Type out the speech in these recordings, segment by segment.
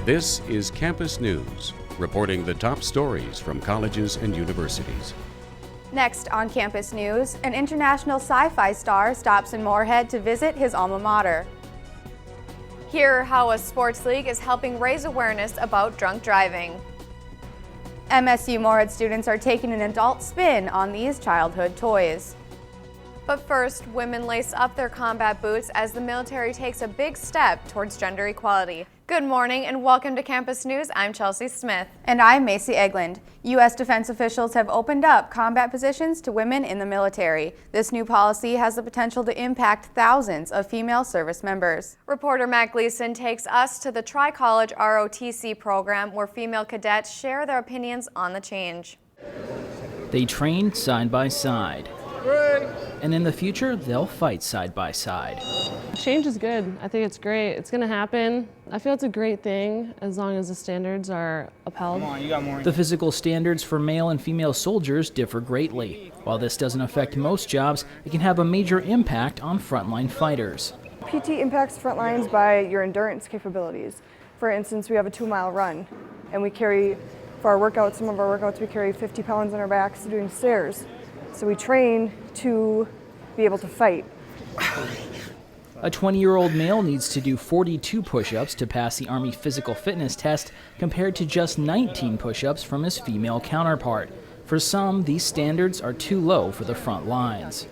This is Campus News, reporting the top stories from colleges and universities. Next on Campus News, an international sci-fi star stops in Moorhead to visit his alma mater. Hear how a sports league is helping raise awareness about drunk driving. MSU Moorhead students are taking an adult spin on these childhood toys. But first, women lace up their combat boots as the military takes a big step towards gender equality. Good morning and welcome to Campus News. I'm Chelsea Smith. And I'm Macy Eglund. U.S. defense officials have opened up combat positions to women in the military. This new policy has the potential to impact thousands of female service members. Reporter Matt Gleason takes us to the Tri-College ROTC program where female cadets share their opinions on the change. They train side by side. And in the future, they'll fight side by side. Change is good. I think it's great. It's going to happen. I feel it's a great thing as long as the standards are upheld. Come on, you got more. The physical standards for male and female soldiers differ greatly. While this doesn't affect most jobs, it can have a major impact on frontline fighters. PT impacts front lines by your endurance capabilities. For instance, we have a 2-mile run, and we carry, for our workouts, some of our workouts, we carry 50 pounds on our backs doing stairs. So we train to be able to fight. A 20-year-old male needs to do 42 push-ups to pass the Army physical fitness test compared to just 19 push-ups from his female counterpart. For some, these standards are too low for the front lines.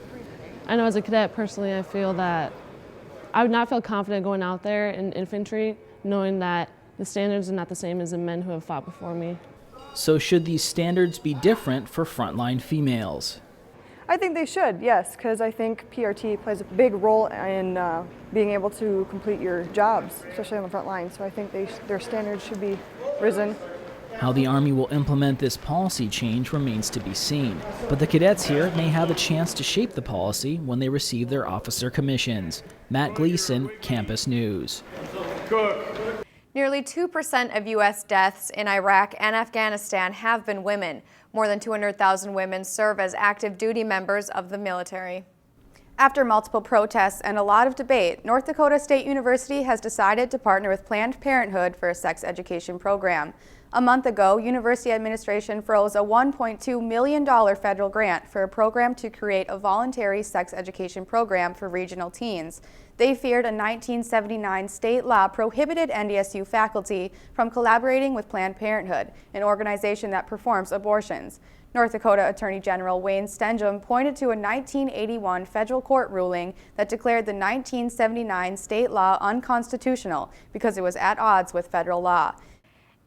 I know as a cadet, personally, I feel that I would not feel confident going out there in infantry knowing that the standards are not the same as the men who have fought before me. So should these standards be different for frontline females? I think they should, yes, because I think PRT plays a big role in being able to complete your jobs, especially on the front line. So I think their standards should be risen. How the Army will implement this policy change remains to be seen. But the cadets here may have a chance to shape the policy when they receive their officer commissions. Matt Gleason, Campus News. Nearly 2% of U.S. deaths in Iraq and Afghanistan have been women. More than 200,000 women serve as active duty members of the military. After multiple protests and a lot of debate, North Dakota State University has decided to partner with Planned Parenthood for a sex education program. A month ago, university administration froze a $1.2 million federal grant for a program to create a voluntary sex education program for regional teens. They feared a 1979 state law prohibited NDSU faculty from collaborating with Planned Parenthood, an organization that performs abortions. North Dakota Attorney General Wayne Stenjum pointed to a 1981 federal court ruling that declared the 1979 state law unconstitutional because it was at odds with federal law.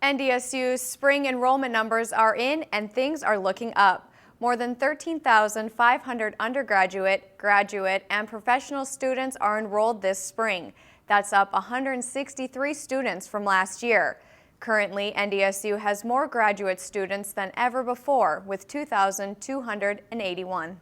NDSU's spring enrollment numbers are in and things are looking up. More than 13,500 undergraduate, graduate, and professional students are enrolled this spring. That's up 163 students from last year. Currently, NDSU has more graduate students than ever before, with 2,281.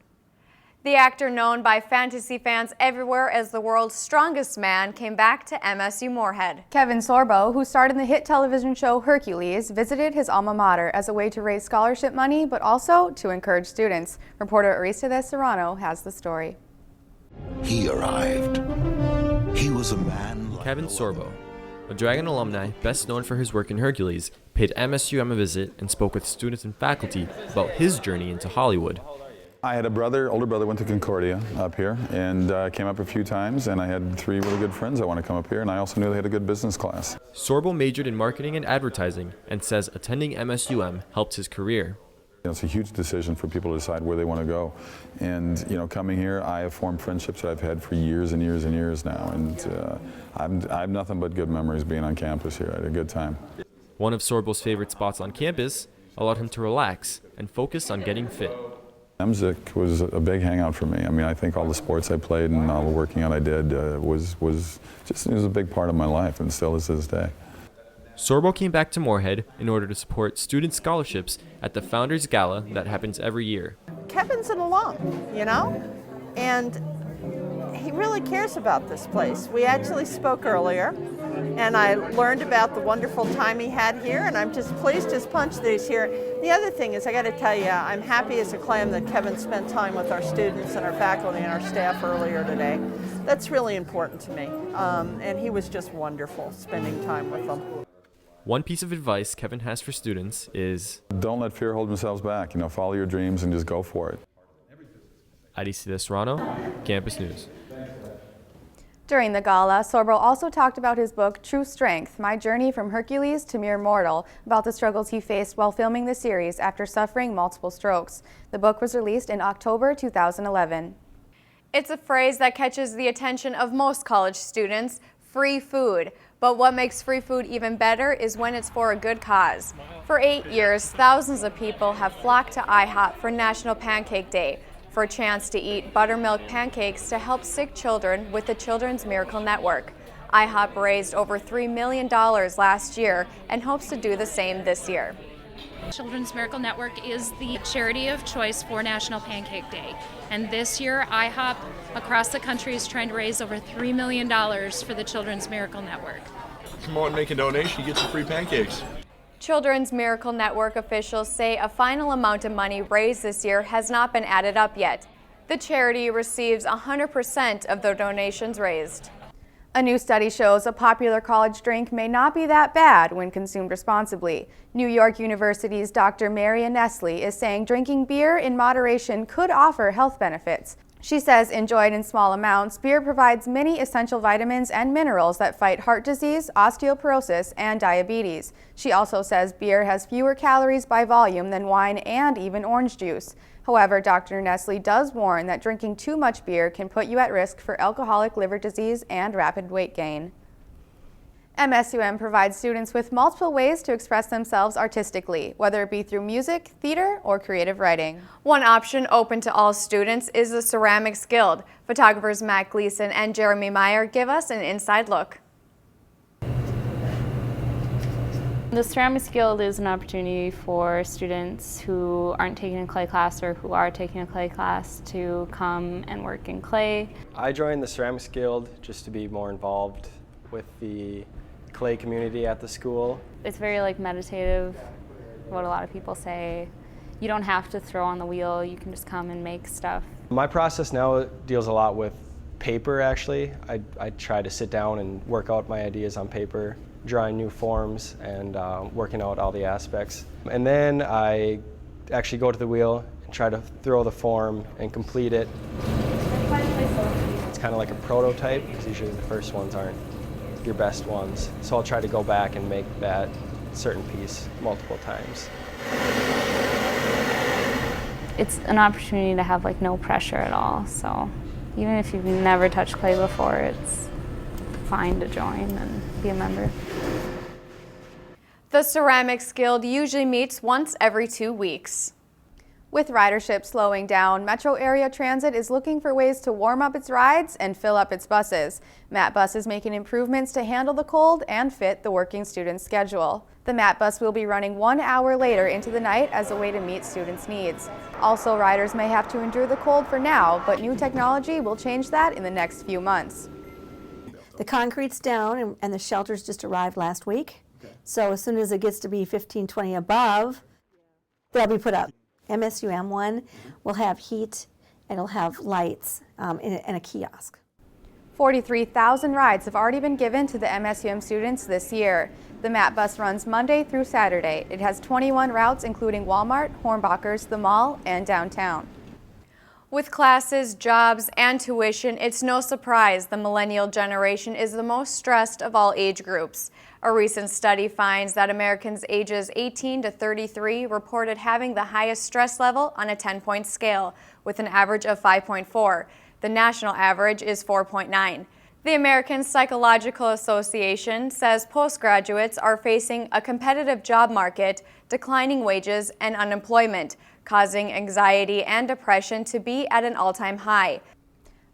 The actor known by fantasy fans everywhere as the world's strongest man came back to MSU Moorhead. Kevin Sorbo, who starred in the hit television show Hercules, visited his alma mater as a way to raise scholarship money, but also to encourage students. Reporter Arista de Serrano has the story. He arrived. He was a man like Kevin Sorbo, a Dragon alumni best known for his work in Hercules, paid MSUM a visit and spoke with students and faculty about his journey into Hollywood. I had a brother, older brother, went to Concordia up here and came up a few times, and I had 3 really good friends that want to come up here, and I also knew they had a good business class. Sorbo majored in marketing and advertising and says attending MSUM helped his career. It's a huge decision for people to decide where they want to go. And, coming here, I have formed friendships that I've had for years and years and years now, and I have nothing but good memories being on campus here. I had a good time. One of Sorbo's favorite spots on campus allowed him to relax and focus on getting fit. MSIC was a big hangout for me. I mean, I think all the sports I played and all the working out I did was a big part of my life, and still is to this day. Sorbo came back to Moorhead in order to support student scholarships at the Founders Gala that happens every year. Kevin's an alum, and he really cares about this place. We actually spoke earlier, and I learned about the wonderful time he had here, and I'm just pleased as punch that he's here. The other thing is, I got to tell you, I'm happy as a clam that Kevin spent time with our students and our faculty and our staff earlier today. That's really important to me, and he was just wonderful spending time with them. One piece of advice Kevin has for students is, don't let fear hold themselves back. Follow your dreams and just go for it. Adicida Serrano, Campus News. During the gala, Sorbo also talked about his book, True Strength, My Journey from Hercules to Mere Mortal, about the struggles he faced while filming the series after suffering multiple strokes. The book was released in October 2011. It's a phrase that catches the attention of most college students, free food. But what makes free food even better is when it's for a good cause. For 8 years, thousands of people have flocked to IHOP for National Pancake Day, for a chance to eat buttermilk pancakes to help sick children with the Children's Miracle Network. IHOP raised over $3 million last year and hopes to do the same this year. Children's Miracle Network is the charity of choice for National Pancake Day. And this year, IHOP across the country is trying to raise over $3 million for the Children's Miracle Network. Come on, make a donation, you get some free pancakes. Children's Miracle Network officials say a final amount of money raised this year has not been added up yet. The charity receives 100% of the donations raised. A new study shows a popular college drink may not be that bad when consumed responsibly. New York University's Dr. Marian Nestle is saying drinking beer in moderation could offer health benefits. She says enjoyed in small amounts, beer provides many essential vitamins and minerals that fight heart disease, osteoporosis, and diabetes. She also says beer has fewer calories by volume than wine and even orange juice. However, Dr. Nestle does warn that drinking too much beer can put you at risk for alcoholic liver disease and rapid weight gain. MSUM provides students with multiple ways to express themselves artistically, whether it be through music, theater, or creative writing. One option open to all students is the Ceramics Guild. Photographers Matt Gleason and Jeremy Meyer give us an inside look. The Ceramics Guild is an opportunity for students who aren't taking a clay class or who are taking a clay class to come and work in clay. I joined the Ceramics Guild just to be more involved with the clay community at the school. It's very meditative, what a lot of people say. You don't have to throw on the wheel, you can just come and make stuff. My process now deals a lot with paper actually. I try to sit down and work out my ideas on paper, drawing new forms and working out all the aspects. And then I actually go to the wheel and try to throw the form and complete it. It's kind of like a prototype because usually the first ones aren't your best ones. So I'll try to go back and make that certain piece multiple times. It's an opportunity to have no pressure at all. So even if you've never touched clay before, it's fine to join and be a member. The Ceramics Guild usually meets once every 2 weeks. With ridership slowing down, Metro Area Transit is looking for ways to warm up its rides and fill up its buses. Matt Bus is making improvements to handle the cold and fit the working student schedule. The Matt Bus will be running 1 hour later into the night as a way to meet students' needs. Also, riders may have to endure the cold for now, but new technology will change that in the next few months. The concrete's down and the shelters just arrived last week. So as soon as it gets to be 15, 20 above, they'll be put up. MSUM 1 will have heat and it'll have lights and a kiosk. 43,000 rides have already been given to the MSUM students this year. The Matt Bus runs Monday through Saturday. It has 21 routes including Walmart, Hornbachers, the mall, and downtown. With classes, jobs, and tuition, it's no surprise the millennial generation is the most stressed of all age groups. A recent study finds that Americans ages 18 to 33 reported having the highest stress level on a 10-point scale, with an average of 5.4. The national average is 4.9. The American Psychological Association says postgraduates are facing a competitive job market, declining wages, and unemployment, causing anxiety and depression to be at an all-time high.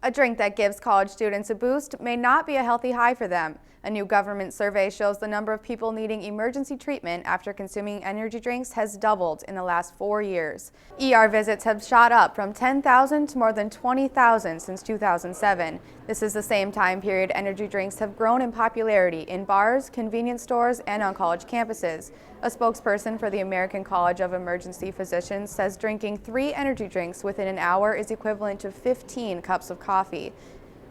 A drink that gives college students a boost may not be a healthy high for them. A new government survey shows the number of people needing emergency treatment after consuming energy drinks has doubled in the last 4 years. ER visits have shot up from 10,000 to more than 20,000 since 2007. This is the same time period energy drinks have grown in popularity in bars, convenience stores, and on college campuses. A spokesperson for the American College of Emergency Physicians says drinking 3 energy drinks within an hour is equivalent to 15 cups of coffee.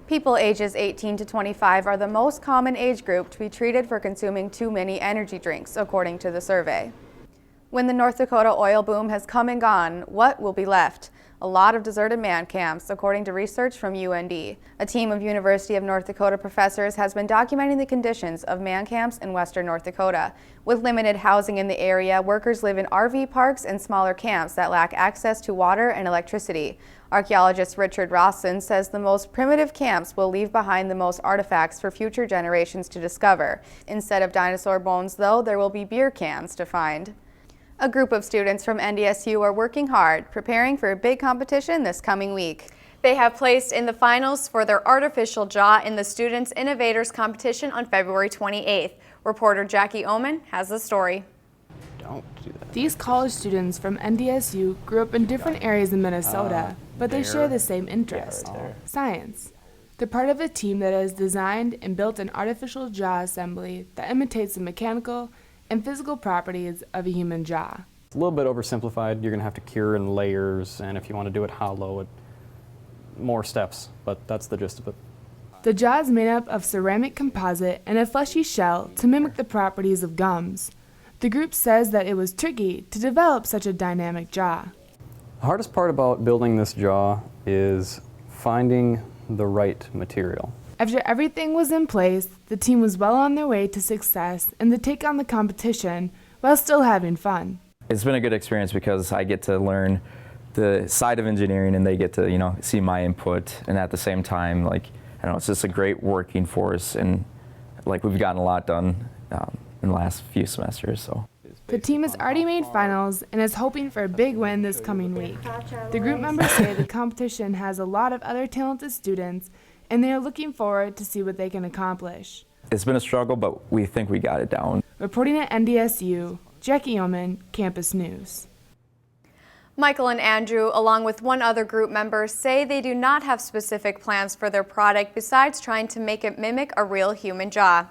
People ages 18 to 25 are the most common age group to be treated for consuming too many energy drinks, according to the survey. When the North Dakota oil boom has come and gone, what will be left? A lot of deserted man camps, according to research from UND. A team of University of North Dakota professors has been documenting the conditions of man camps in western North Dakota. With limited housing in the area, workers live in RV parks and smaller camps that lack access to water and electricity. Archaeologist Richard Rawson says the most primitive camps will leave behind the most artifacts for future generations to discover. Instead of dinosaur bones, though, there will be beer cans to find. A group of students from NDSU are working hard, preparing for a big competition this coming week. They have placed in the finals for their artificial jaw in the Students Innovators Competition on February 28th. Reporter Jackie Oman has the story. These college students from NDSU grew up in different areas in Minnesota, but they share the same interest, science. They're part of a team that has designed and built an artificial jaw assembly that imitates the mechanical and physical properties of a human jaw. It's a little bit oversimplified. You're going to have to cure in layers, and if you want to do it hollow, more steps, but that's the gist of it. The jaw is made up of ceramic composite and a fleshy shell to mimic the properties of gums. The group says that it was tricky to develop such a dynamic jaw. The hardest part about building this jaw is finding the right material. After everything was in place, the team was well on their way to success and to take on the competition while still having fun. It's been a good experience because I get to learn the side of engineering and they get to, see my input, and at the same time, it's just a great working force, and we've gotten a lot done in the last few semesters. So. The team has already made finals and is hoping for a big win this coming week. The group members say the competition has a lot of other talented students, and they are looking forward to see what they can accomplish. It's been a struggle, but we think we got it down. Reporting at NDSU, Jackie Oman, Campus News. Michael and Andrew, along with one other group member, say they do not have specific plans for their product besides trying to make it mimic a real human jaw.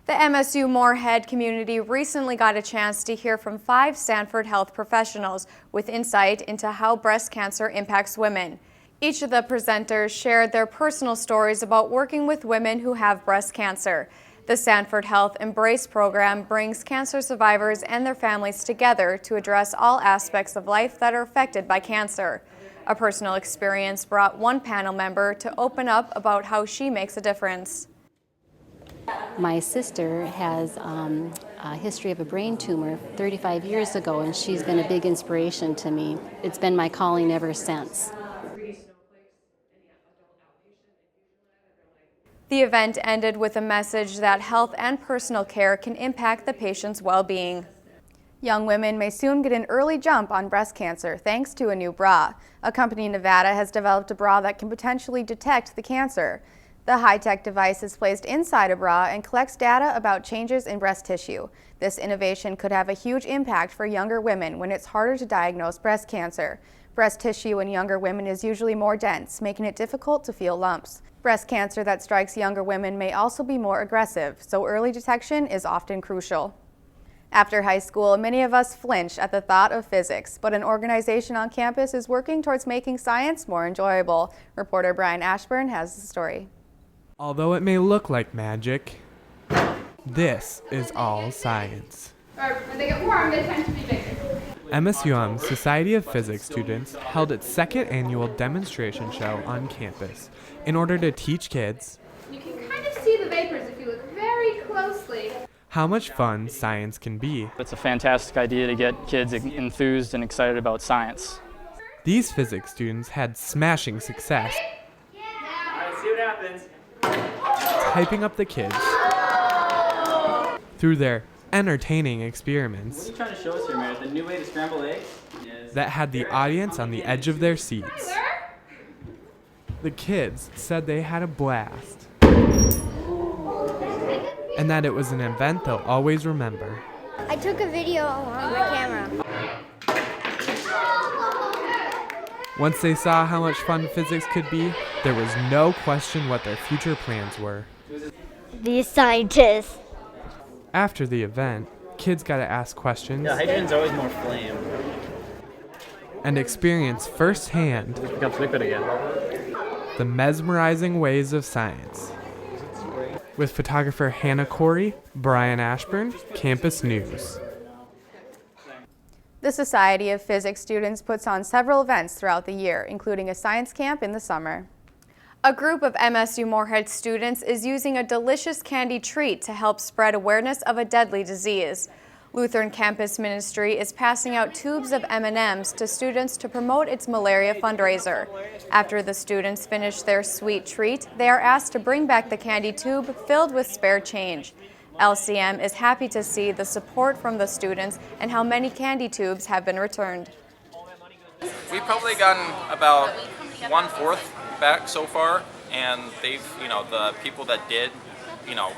The MSU Moorhead community recently got a chance to hear from 5 Stanford health professionals with insight into how breast cancer impacts women. Each of the presenters shared their personal stories about working with women who have breast cancer. The Stanford Health Embrace program brings cancer survivors and their families together to address all aspects of life that are affected by cancer. A personal experience brought one panel member to open up about how she makes a difference. My sister has a history of a brain tumor 35 years ago, and she's been a big inspiration to me. It's been my calling ever since. The event ended with a message that health and personal care can impact the patient's well-being. Young women may soon get an early jump on breast cancer thanks to a new bra. A company in Nevada has developed a bra that can potentially detect the cancer. The high-tech device is placed inside a bra and collects data about changes in breast tissue. This innovation could have a huge impact for younger women when it's harder to diagnose breast cancer. Breast tissue in younger women is usually more dense, making it difficult to feel lumps. Breast cancer that strikes younger women may also be more aggressive, so early detection is often crucial. After high school, many of us flinch at the thought of physics, but an organization on campus is working towards making science more enjoyable. Reporter Brian Ashburn has the story. Although it may look like magic, this is all science. When they get warm, they tend to be bigger. MSUM's Society of Physics students held its second annual demonstration show on campus in order to teach kids You can kind of see the vapors if you look very closely. how much fun science can be. It's a fantastic idea to get kids enthused and excited about science. These physics students had smashing success See what happens. hyping up the kids through their entertaining experiments What are you trying to show us here, Meredith? The new way to scramble eggs? Yes. that had the audience on the edge of their seats. The kids said they had a blast and that it was an event they'll always remember. I took a video on my camera. Once they saw how much fun physics could be, there was no question what their future plans were. Be a scientist. After the event, kids got to ask questions Yeah, hydrogen's always more flame. and experience firsthand It becomes liquid again. The Mesmerizing Ways of Science. With photographer Hannah Corey, Brian Ashburn, Campus News. The Society of Physics students puts on several events throughout the year, including a science camp in the summer. A group of MSU Moorhead students is using a delicious candy treat to help spread awareness of a deadly disease. Lutheran Campus Ministry is passing out tubes of M&Ms to students to promote its malaria fundraiser. After the students finish their sweet treat, they are asked to bring back the candy tube filled with spare change. LCM is happy to see the support from the students and how many candy tubes have been returned. We've probably gotten about 1/4 back so far, and they've, the people that did,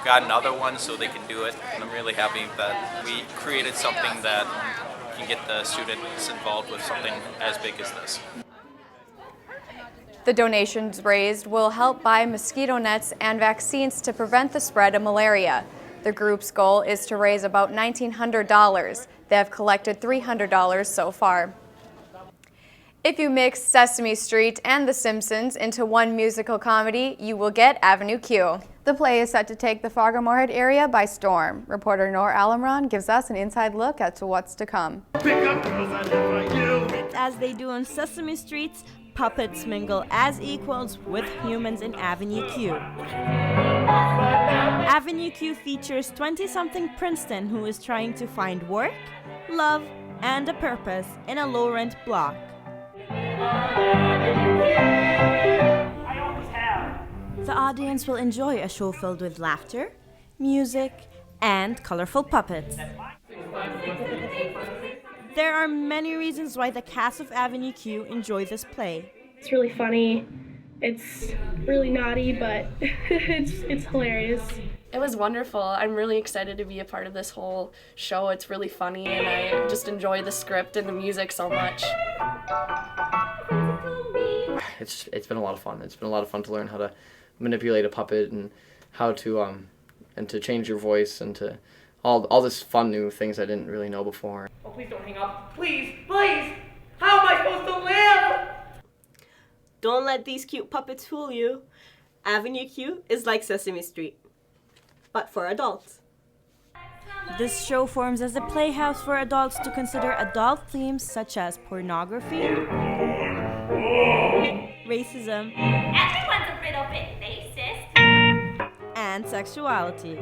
got another one so they can do it. And I'm really happy that we created something that can get the students involved with something as big as this. The donations raised will help buy mosquito nets and vaccines to prevent the spread of malaria. The group's goal is to raise about $1,900. They have collected $300 so far. If you mix Sesame Street and The Simpsons into one musical comedy, you will get Avenue Q. The play is set to take the Fargo-Moorhead area by storm. Reporter Nor Alamron gives us an inside look at what's to come. As they do on Sesame Street, puppets mingle as equals with humans in Avenue Q. Avenue Q features 20-something Princeton who is trying to find work, love, and a purpose in a low-rent block. The audience will enjoy a show filled with laughter, music, and colorful puppets. There are many reasons why the cast of Avenue Q enjoy this play. It's really funny. It's really naughty, but it's hilarious. It was wonderful. I'm really excited to be a part of this whole show. It's really funny, and I just enjoy the script and the music so much. It's been a lot of fun. It's been a lot of fun to learn how to manipulate a puppet and how to and to change your voice and to all this fun new things I didn't really know before. Oh, please don't hang up. Please, please. How am I supposed to live? Don't let these cute puppets fool you. Avenue Q is like Sesame Street, but for adults. This show forms as a playhouse for adults to consider adult themes such as pornography, racism, everyone's a little bit racist, and sexuality.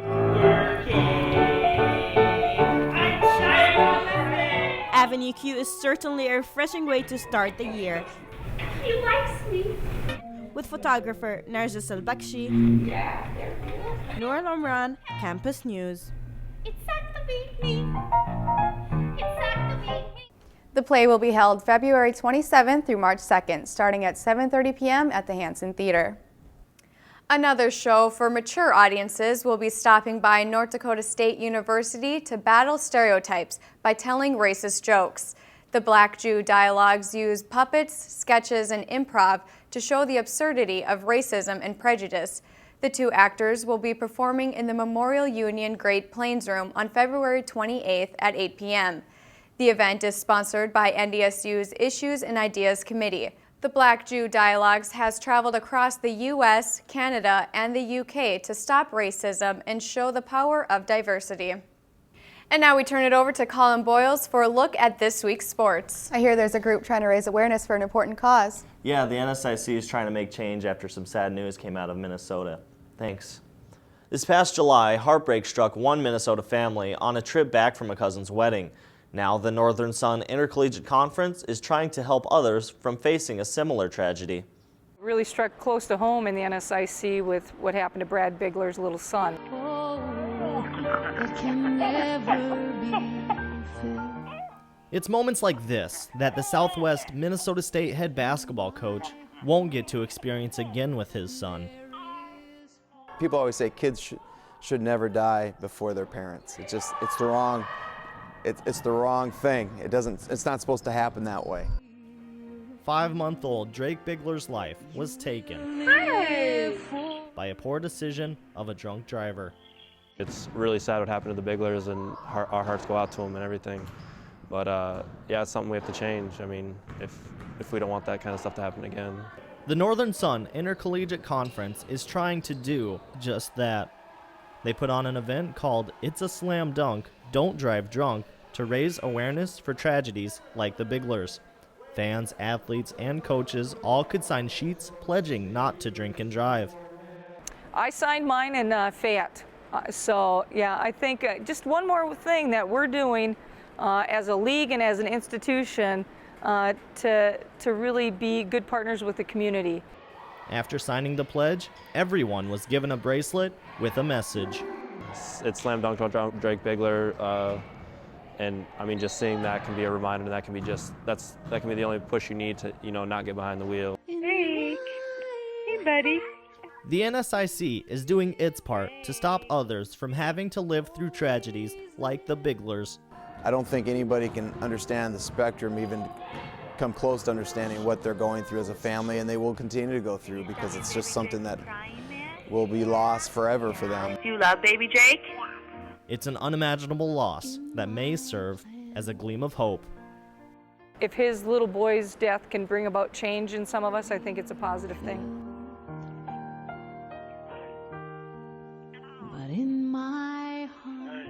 Avenue Q is certainly a refreshing way to start the year. He likes me. With photographer Narjis Al-Bakshi, Noor Al-Omran, Campus News. Activate me. Activate me. The play will be held February 27th through March 2nd, starting at 7:30 p.m. at the Hanson Theater. Another show for mature audiences will be stopping by North Dakota State University to battle stereotypes by telling racist jokes. The Black Jew dialogues use puppets, sketches, and improv to show the absurdity of racism and prejudice. The two actors will be performing in the Memorial Union Great Plains Room on February 28th at 8 p.m. The event is sponsored by NDSU's Issues and Ideas Committee. The Black Jew Dialogues has traveled across the U.S., Canada, and the U.K. to stop racism and show the power of diversity. And now we turn it over to Colin Boyles for a look at this week's sports. I hear there's a group trying to raise awareness for an important cause. Yeah, the NSIC is trying to make change after some sad news came out of Minnesota. Thanks. This past July, heartbreak struck one Minnesota family on a trip back from a cousin's wedding. Now, the Northern Sun Intercollegiate Conference is trying to help others from facing a similar tragedy. It really struck close to home in the NSIC with what happened to Brad Bigler's little son. It's moments like this that the Southwest Minnesota State head basketball coach won't get to experience again with his son. People always say kids should never die before their parents. It's the wrong thing. It's not supposed to happen that way. 5-month-old Drake Bigler's life was taken by a poor decision of a drunk driver. It's really sad what happened to the Biglers, and our hearts go out to them and everything. But yeah, it's something we have to change. I mean, if we don't want that kind of stuff to happen again. The Northern Sun Intercollegiate Conference is trying to do just that. They put on an event called It's a Slam Dunk, Don't Drive Drunk to raise awareness for tragedies like the Bigglers. Fans, athletes, and coaches all could sign sheets pledging not to drink and drive. I signed mine in Fayette. So yeah, I think just one more thing that we're doing as a league and as an institution to really be good partners with the community. After signing the pledge, everyone was given a bracelet with a message. It's Slam Dunk, Don't Drink Bigler, and I mean, just seeing that can be a reminder, and that can be that can be the only push you need to, not get behind the wheel. Hey buddy. The NSIC is doing its part to stop others from having to live through tragedies like the Bigglers. I don't think anybody can understand the spectrum, even come close to understanding what they're going through as a family, and they will continue to go through because it's just something that will be lost forever for them. Do you love baby Jake? It's an unimaginable loss that may serve as a gleam of hope. If his little boy's death can bring about change in some of us, I think it's a positive thing. But in my heart.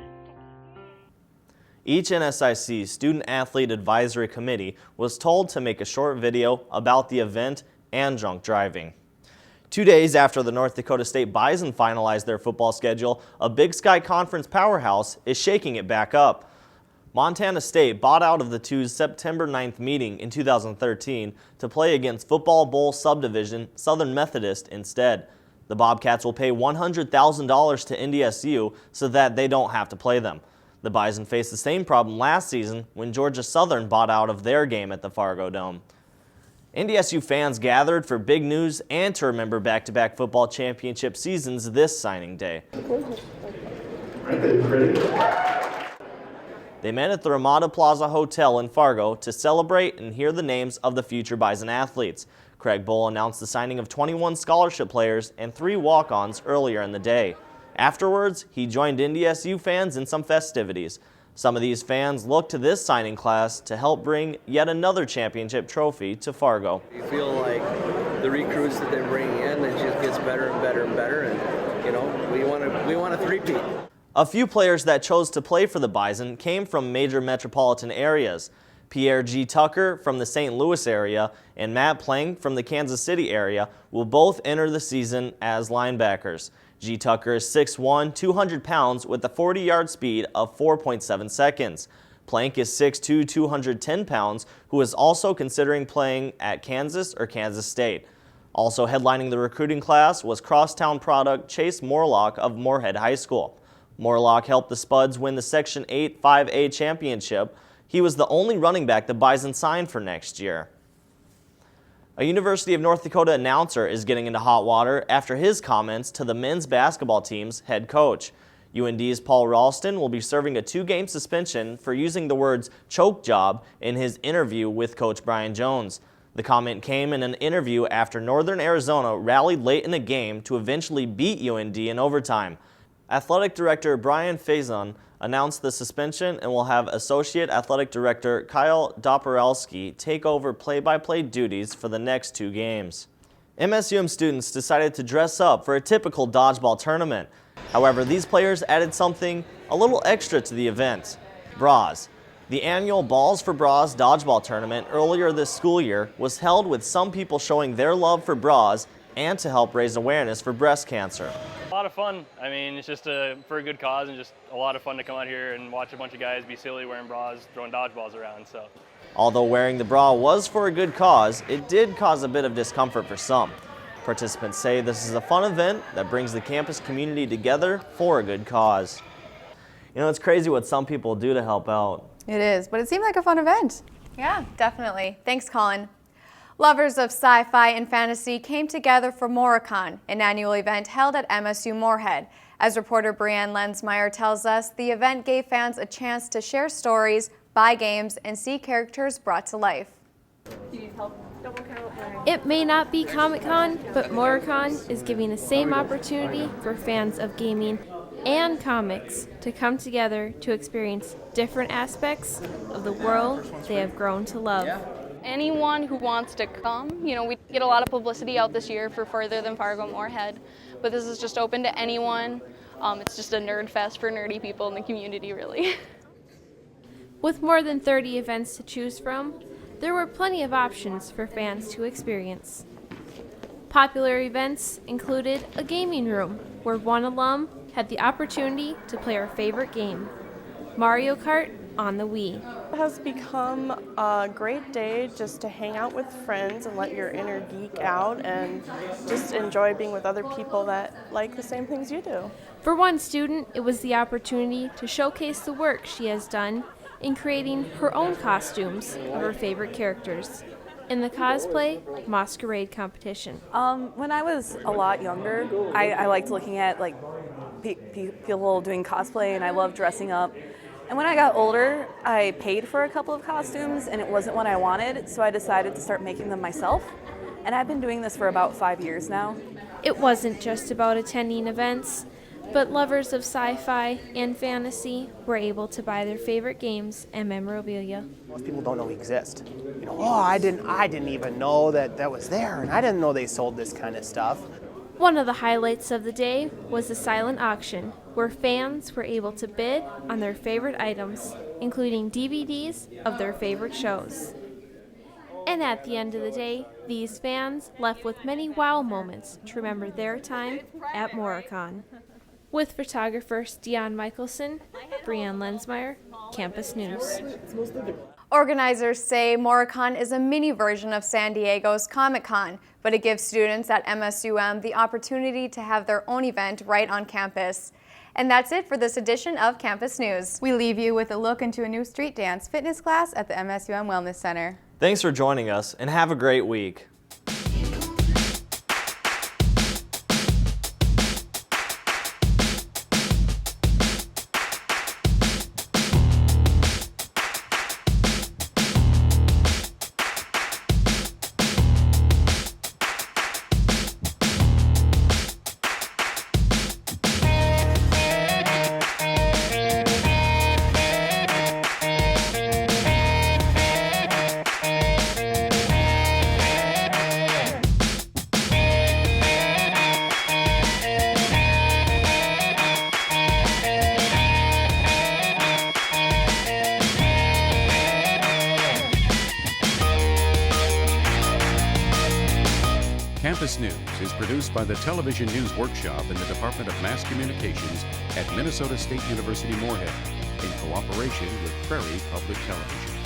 Each NSIC Student Athlete Advisory Committee was told to make a short video about the event and drunk driving. 2 days after the North Dakota State Bison finalized their football schedule, a Big Sky Conference powerhouse is shaking it back up. Montana State bought out of the two's September 9th meeting in 2013 to play against Football Bowl Subdivision Southern Methodist instead. The Bobcats will pay $100,000 to NDSU so that they don't have to play them. The Bison faced the same problem last season when Georgia Southern bought out of their game at the Fargo Dome. NDSU fans gathered for big news and to remember back-to-back football championship seasons this signing day. They met at the Ramada Plaza Hotel in Fargo to celebrate and hear the names of the future Bison athletes. Craig Bull announced the signing of 21 scholarship players and 3 walk-ons earlier in the day. Afterwards, he joined NDSU fans in some festivities. Some of these fans look to this signing class to help bring yet another championship trophy to Fargo. You feel like the recruits that they're bringing in, it just gets better and better and better, and we want a three-peat. A few players that chose to play for the Bison came from major metropolitan areas. Pierre G. Tucker from the St. Louis area and Matt Plang from the Kansas City area will both enter the season as linebackers. G. Tucker is 6'1", 200 pounds with a 40-yard speed of 4.7 seconds. Plank is 6'2", 210 pounds, who is also considering playing at Kansas or Kansas State. Also headlining the recruiting class was crosstown product Chase Morlock of Moorhead High School. Morlock helped the Spuds win the Section 8 5A championship. He was the only running back the Bison signed for next year. A University of North Dakota announcer is getting into hot water after his comments to the men's basketball team's head coach. UND's Paul Ralston will be serving a 2-game suspension for using the words choke job in his interview with Coach Brian Jones. The comment came in an interview after Northern Arizona rallied late in the game to eventually beat UND in overtime. Athletic Director Brian Faison announced the suspension and will have Associate Athletic Director Kyle Doporalski take over play-by-play duties for the next 2 games. MSUM students decided to dress up for a typical dodgeball tournament. However, these players added something a little extra to the event: bras. The annual Balls for Bras dodgeball tournament earlier this school year was held with some people showing their love for bras and to help raise awareness for breast cancer. A lot of fun. I mean, it's just for a good cause and just a lot of fun to come out here and watch a bunch of guys be silly wearing bras, throwing dodgeballs around. So, although wearing the bra was for a good cause, it did cause a bit of discomfort for some. Participants say this is a fun event that brings the campus community together for a good cause. You know, it's crazy what some people do to help out. It is, but it seemed like a fun event. Yeah, definitely. Thanks, Colin. Lovers of sci-fi and fantasy came together for Moricon, an annual event held at MSU Moorhead. As reporter Brianne Lensmeyer tells us, the event gave fans a chance to share stories, buy games, and see characters brought to life. Do you need help? Double count. It may not be Comic-Con, but Moricon is giving the same opportunity for fans of gaming and comics to come together to experience different aspects of the world they have grown to love. Anyone who wants to come, you know, we get a lot of publicity out this year for Further Than Fargo-Moorhead, but this is just open to anyone. It's just a nerd fest for nerdy people in the community, really. With more than 30 events to choose from, there were plenty of options for fans to experience. Popular events included a gaming room, where one alum had the opportunity to play our favorite game, Mario Kart on the Wii. It has become a great day just to hang out with friends and let your inner geek out and just enjoy being with other people that like the same things you do. For one student, it was the opportunity to showcase the work she has done in creating her own costumes of her favorite characters in the cosplay masquerade competition. When I was a lot younger, I liked looking at like people doing cosplay, and I loved dressing up. And when I got older, I paid for a couple of costumes and it wasn't what I wanted, so I decided to start making them myself. And I've been doing this for about 5 years now. It wasn't just about attending events, but lovers of sci-fi and fantasy were able to buy their favorite games and memorabilia. Most people don't know we exist. You know, oh, I didn't even know that was there, and I didn't know they sold this kind of stuff. One of the highlights of the day was the silent auction, where fans were able to bid on their favorite items, including DVDs of their favorite shows. And at the end of the day, these fans left with many wow moments to remember their time at Moricon. With photographers Dion Michelson, Brianne Lensmeyer, Campus News. Organizers say Moricon is a mini version of San Diego's Comic-Con, but it gives students at MSUM the opportunity to have their own event right on campus. And that's it for this edition of Campus News. We leave you with a look into a new street dance fitness class at the MSUM Wellness Center. Thanks for joining us, and have a great week. Campus News is produced by the Television News Workshop in the Department of Mass Communications at Minnesota State University Moorhead in cooperation with Prairie Public Television.